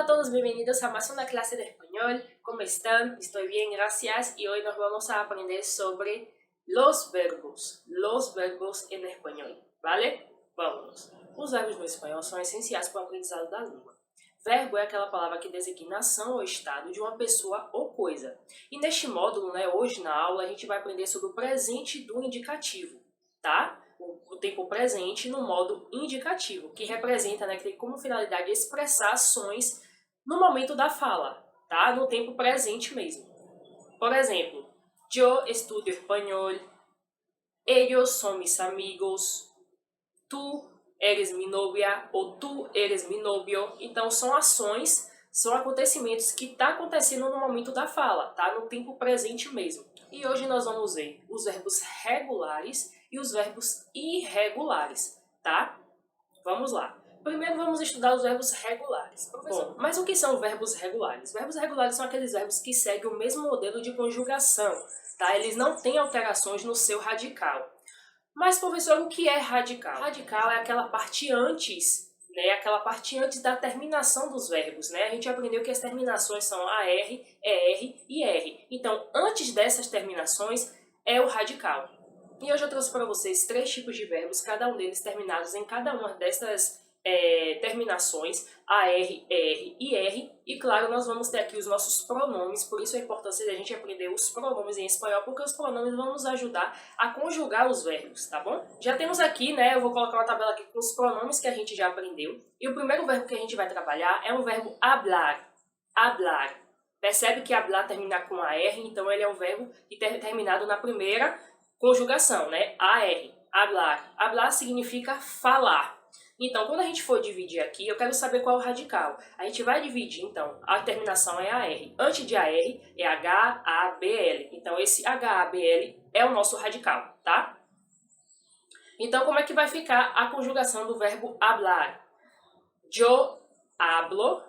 Hola a todos, bienvenidos a más una clase de español. ¿Cómo están? Estoy bien, gracias. Y hoy nos vamos a aprender sobre los verbos en español, ¿vale? Vamos. Os verbos no espanhol são essenciais para o aprendizado da língua. Verbo é aquela palavra que designa a ação ou estado de uma pessoa ou coisa. E neste módulo, hoje na aula, a gente vai aprender sobre o presente do indicativo, tá? O tempo presente no modo indicativo, que representa, que tem como finalidade expressar ações no momento da fala, tá? No tempo presente mesmo. Por exemplo, yo estudio español, ellos son mis amigos, tú eres mi novia ou tu eres mi novio. Então são ações, são acontecimentos que tá acontecendo no momento da fala, tá? No tempo presente mesmo. E hoje nós vamos ver os verbos regulares e os verbos irregulares, tá? Vamos lá. Primeiro vamos estudar os verbos regulares. Bom, mas o que são verbos regulares? Verbos regulares são aqueles verbos que seguem o mesmo modelo de conjugação, tá? Eles não têm alterações no seu radical. Mas, professor, o que é radical? Radical é aquela parte antes, aquela parte antes da terminação dos verbos, A gente aprendeu que as terminações são AR, ER e R. Então, antes dessas terminações é o radical. E hoje eu trouxe para vocês 3 tipos de verbos, cada um deles terminados em cada uma dessas terminações, AR, ER e R. E claro, nós vamos ter aqui os nossos pronomes, por isso a importância de a gente aprender os pronomes em espanhol, porque os pronomes vão nos ajudar a conjugar os verbos, tá bom? Já temos aqui, eu vou colocar uma tabela aqui com os pronomes que a gente já aprendeu. E o primeiro verbo que a gente vai trabalhar é um verbo hablar. Hablar. Percebe que hablar termina com AR, então ele é um verbo que terminado na primeira conjugação, AR. Hablar. Hablar significa falar. Então, quando a gente for dividir aqui, eu quero saber qual é o radical. A gente vai dividir, então, a terminação é AR. Antes de AR é HABL. Então, esse HABL é o nosso radical, tá? Então, como é que vai ficar a conjugação do verbo hablar? Yo hablo,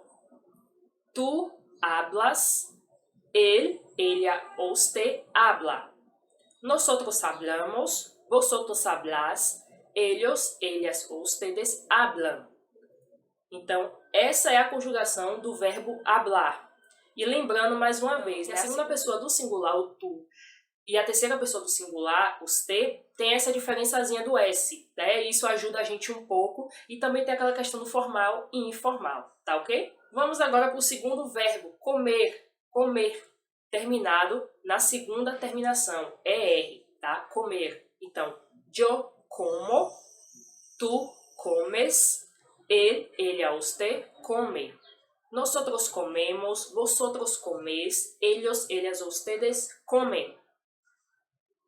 tú hablas, él, ella, usted habla. Nosotros hablamos, vosotros hablas, ellos, ellas ou ustedes hablan. Então, essa é a conjugação do verbo hablar. E lembrando mais uma vez, a segunda pessoa do singular, o tu, e a terceira pessoa do singular, usted, tem essa diferençazinha do S, Isso ajuda a gente um pouco. E também tem aquela questão do formal e informal, tá ok? Vamos agora para o segundo verbo, comer. Comer, terminado na segunda terminação, ER, tá? Comer. Então, yo como, tú comes, él, ella, usted come. Nosotros comemos, vosotros comes, ellos, ellas, ustedes comem.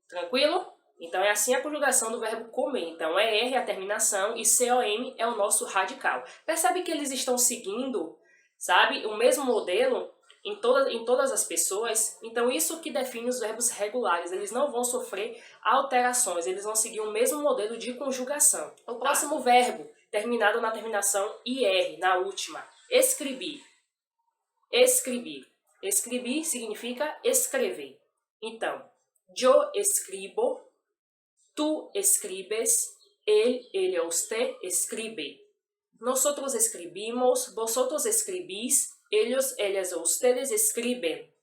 Tranquilo? Então é assim a conjugação do verbo comer. Então é R a terminação e COM é o nosso radical. Percebe que eles estão seguindo, sabe, o mesmo modelo em todas as pessoas? Então isso que define os verbos regulares. Eles não vão sofrer alterações, eles vão seguir o mesmo modelo de conjugação. O próximo verbo, terminado na terminação IR, na última, escrever. Escrever. Escrever significa escrever. Então, yo escribo, tú escribes, él, ella, usted escribe. Nosotros escribimos, vosotros escribís, ellos, ellas ou ustedes escribem.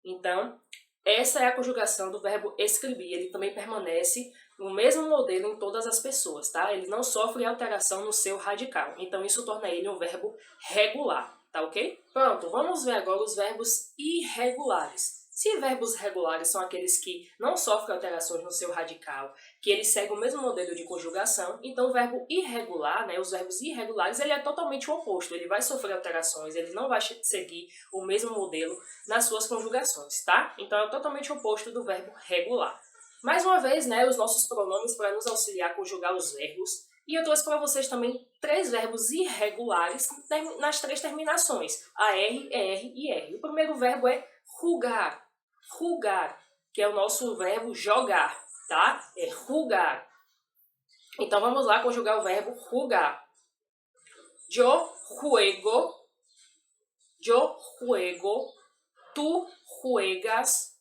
Então, essa é a conjugação do verbo escrever. Ele também permanece no mesmo modelo em todas as pessoas, tá? Ele não sofre alteração no seu radical. Então, isso torna ele um verbo regular, tá ok? Pronto, vamos ver agora os verbos irregulares. Se verbos regulares são aqueles que não sofrem alterações no seu radical, que eles seguem o mesmo modelo de conjugação, então o verbo irregular, os verbos irregulares, ele é totalmente o oposto. Ele vai sofrer alterações, ele não vai seguir o mesmo modelo nas suas conjugações, tá? Então é totalmente o oposto do verbo regular. Mais uma vez, os nossos pronomes para nos auxiliar a conjugar os verbos. E eu trouxe para vocês também 3 verbos irregulares nas 3 terminações, AR, ER e R. O primeiro verbo é jugar. Jugar, que é o nosso verbo jogar, tá? É jugar. Então vamos lá conjugar o verbo jugar. Yo juego, tú juegas,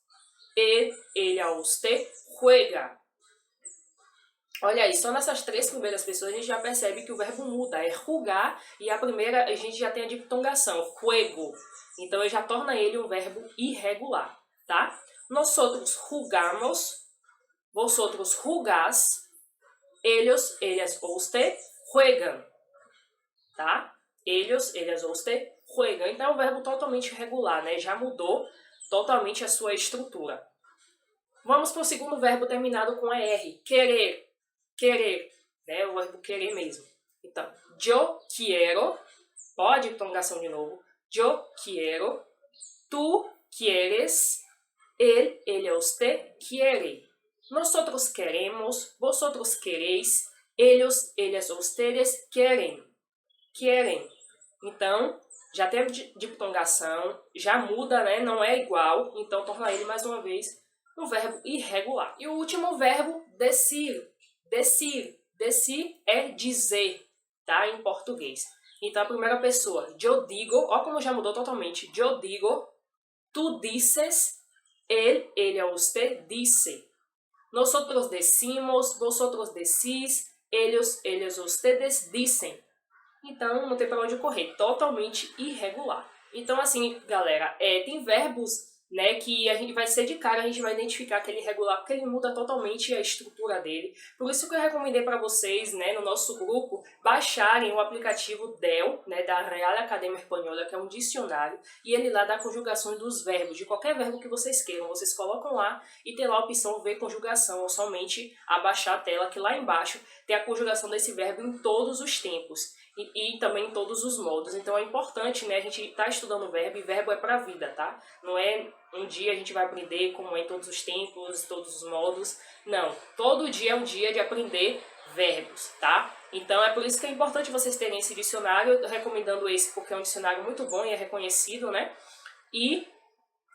él, ella, usted juega. Olha aí, só nessas 3 primeiras pessoas a gente já percebe que o verbo muda, é jugar, e a primeira a gente já tem a diptongação, juego. Então ele já torna ele um verbo irregular, tá? Nosotros jugamos, vosotros jugás, ellos, ellas ou usted juegan, tá? Ellos, ellas ou usted juegan. Então é um verbo totalmente irregular, né? Já mudou totalmente a sua estrutura. Vamos para o segundo verbo terminado com ER, querer. Querer, né? O verbo querer mesmo. Então, yo quiero, ó a diptongação de novo. Yo quiero, tú quieres, él, ella, usted quiere. Nosotros queremos, vosotros queréis, ellos, ellas, ustedes querem. Querem. Então, já tem a diptongação, já muda, né? Não é igual, então torna ele mais uma vez um verbo irregular. E o último verbo, decir. Decir. Decir é dizer, tá? Em português. Então, a primeira pessoa, yo digo, ó como já mudou totalmente. Yo digo, tú dices, él, ella, usted dice. Nosotros decimos, vosotros decís, ellos, ellas, ustedes dicen. Então, não tem para onde correr, totalmente irregular. Então, assim, galera, tem verbos, né, que a gente vai ser de cara, a gente vai identificar aquele irregular, porque ele muda totalmente a estrutura dele. Por isso que eu recomendei para vocês, né, no nosso grupo, baixarem o aplicativo DEL, né, da Real Academia Espanhola, que é um dicionário, e ele lá dá conjugações dos verbos, de qualquer verbo que vocês queiram. Vocês colocam lá e tem lá a opção ver conjugação, ou somente abaixar a tela, que lá embaixo tem a conjugação desse verbo em todos os tempos. E também em todos os modos. Então é importante, né, a gente tá estudando verbo, e verbo é pra vida, tá? Não é um dia a gente vai aprender como é em todos os tempos, todos os modos. Não, todo dia é um dia de aprender verbos, tá? Então é por isso que é importante vocês terem esse dicionário, eu recomendando esse porque é um dicionário muito bom e é reconhecido, né? E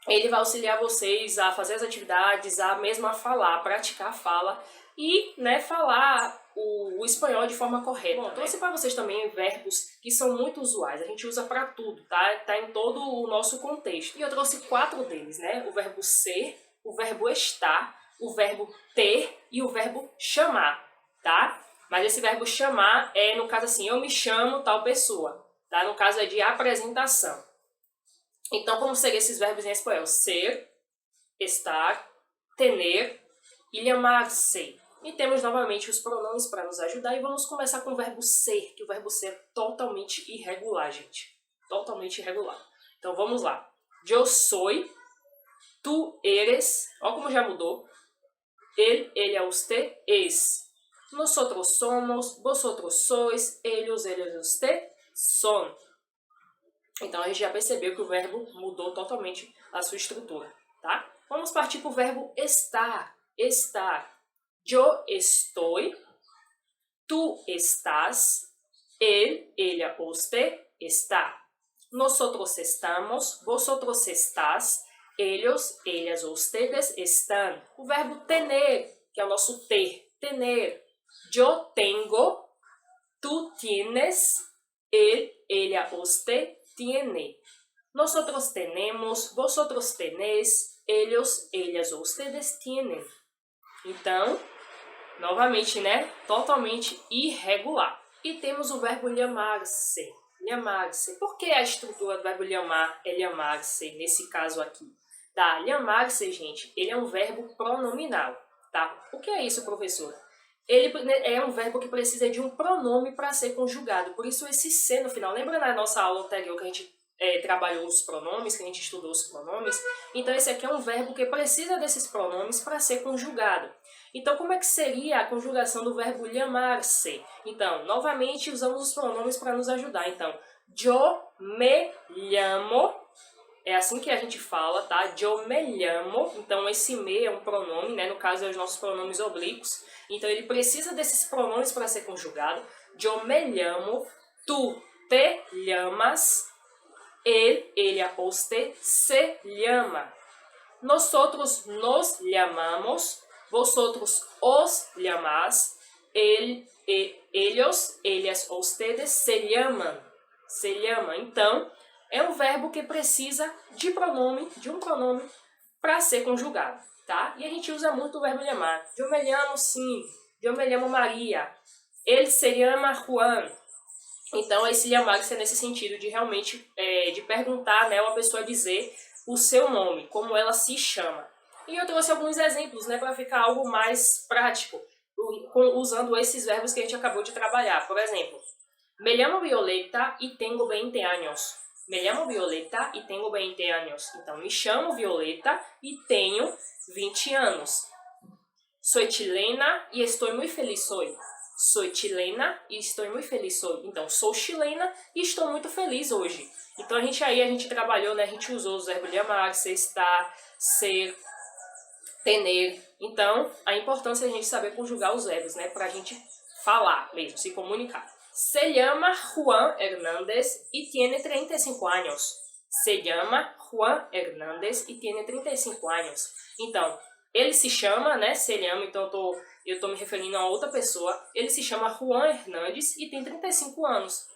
ele vai auxiliar vocês a fazer as atividades, a mesmo a falar, a praticar a fala e, né, falar o espanhol de forma correta. Bom, trouxe para vocês também verbos que são muito usuais, a gente usa para tudo, tá? Tá em todo o nosso contexto. E eu trouxe 4 deles, né? O verbo ser, o verbo estar, o verbo ter e o verbo chamar, tá? Mas esse verbo chamar é, no caso assim, eu me chamo tal pessoa, tá? No caso é de apresentação. Então, como seriam esses verbos em espanhol? Ser, estar, tener e llamar-se. E temos novamente os pronomes para nos ajudar. E vamos começar com o verbo ser, que o verbo ser é totalmente irregular, gente. Totalmente irregular. Então, vamos lá. Yo soy, tú eres, olha como já mudou. Él, ella, usted es. Nosotros somos, vosotros sois, ellos, ellas, usted son. Então, a gente já percebeu que o verbo mudou totalmente a sua estrutura, tá? Vamos partir para o verbo estar. Estar. Yo estoy, tú estás, él, ella, usted está. Nosotros estamos, vosotros estás, ellos, ellas, ustedes están. O verbo tener, que é o nosso ter. Tener. Yo tengo, tú tienes, él, ella, usted tiene. Nosotros tenemos, vosotros tenéis, ellos, ellas ou ustedes tienen. Então, novamente, né? Totalmente irregular. E temos o verbo llamar-se. Llamar-se. Por que a estrutura do verbo llamar é llamar-se nesse caso aqui? Tá? Llamar-se, gente, ele é um verbo pronominal. Tá? O que é isso, professora? Ele é um verbo que precisa de um pronome para ser conjugado. Por isso esse se no final. Lembra na nossa aula anterior que a gente trabalhou os pronomes, que a gente estudou os pronomes? Então esse aqui é um verbo que precisa desses pronomes para ser conjugado. Então como é que seria a conjugação do verbo llamar-se? Então, novamente usamos os pronomes para nos ajudar. Então, yo me llamo. É assim que a gente fala, tá? Yo me llamo. Então, esse me é um pronome, né? No caso, é os nossos pronomes oblíquos. Então, ele precisa desses pronomes para ser conjugado. Yo me llamo, tú te llamas, él, ella, usted se llama. Nosotros nos llamamos, vosotros os llamás, ellos, ellas, ustedes se llaman. Se llama. Então, é um verbo que precisa de um pronome para ser conjugado, tá? E a gente usa muito o verbo llamar. Eu me llamo, sim. Eu me chamo Maria. Ele se chama Juan. Então, esse llamar-se é nesse sentido de realmente de perguntar, né, ou a pessoa dizer o seu nome, como ela se chama. E eu trouxe alguns exemplos, né, para ficar algo mais prático, usando esses verbos que a gente acabou de trabalhar. Por exemplo, me llamo Violeta e tenho 20 anos. Me llamo Violeta e tenho 20 anos. Então, me chamo Violeta e tenho 20 anos. Soy chilena e estou muito feliz hoje. Sou chilena e estou muito feliz hoje. Então, sou chilena e estou muito feliz hoje. Então, a gente trabalhou, né? A gente usou os verbos llamar, ser, estar, ser, tener. Então, a importância é a gente saber conjugar os verbos, né? Pra gente falar mesmo, se comunicar. Se llama Juan Hernández y tiene 35 años. Se llama Juan Hernández y tiene 35 años. Então, ele se chama, né? Se llama, então eu tô me referindo a outra pessoa. Ele se chama Juan Hernández e tem 35 anos.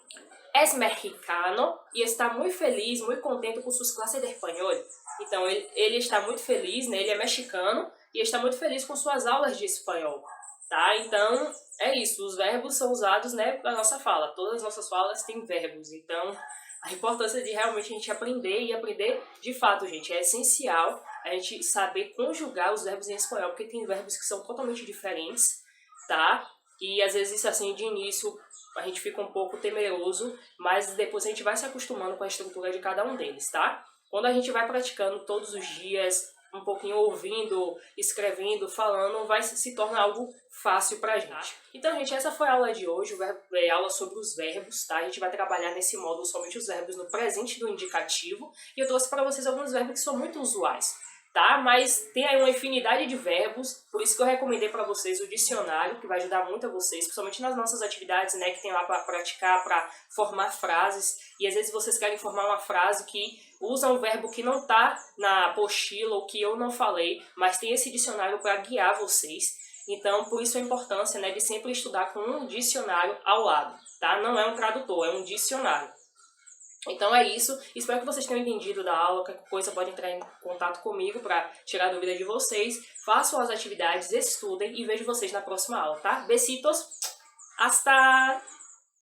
Es mexicano e está muito feliz, muito contente com suas classes de espanhol. Então, ele está muito feliz, né? Ele é mexicano e está muito feliz com suas aulas de espanhol. Tá? Então, é isso. Os verbos são usados, né, na nossa fala. Todas as nossas falas têm verbos. Então, a importância de realmente a gente aprender e aprender de fato, gente. É essencial a gente saber conjugar os verbos em espanhol, porque tem verbos que são totalmente diferentes, tá? E às vezes, assim, de início, a gente fica um pouco temeroso, mas depois a gente vai se acostumando com a estrutura de cada um deles, tá? Quando a gente vai praticando todos os dias, um pouquinho ouvindo, escrevendo, falando, se torna algo fácil pra gente. Então, gente, essa foi a aula de hoje, a aula sobre os verbos, tá? A gente vai trabalhar nesse módulo somente os verbos no presente do indicativo, e eu trouxe para vocês alguns verbos que são muito usuais, tá? Mas tem aí uma infinidade de verbos, por isso que eu recomendei para vocês o dicionário, que vai ajudar muito a vocês, principalmente nas nossas atividades, né, que tem lá para praticar, para formar frases, e às vezes vocês querem formar uma frase que usa um verbo que não está na apostila ou que eu não falei, mas tem esse dicionário para guiar vocês. Então, por isso a importância, né, de sempre estudar com um dicionário ao lado, tá? Não é um tradutor, é um dicionário. Então é isso, espero que vocês tenham entendido da aula, qualquer coisa pode entrar em contato comigo para tirar a dúvida de vocês, façam as atividades, estudem e vejo vocês na próxima aula, tá? Besitos, hasta!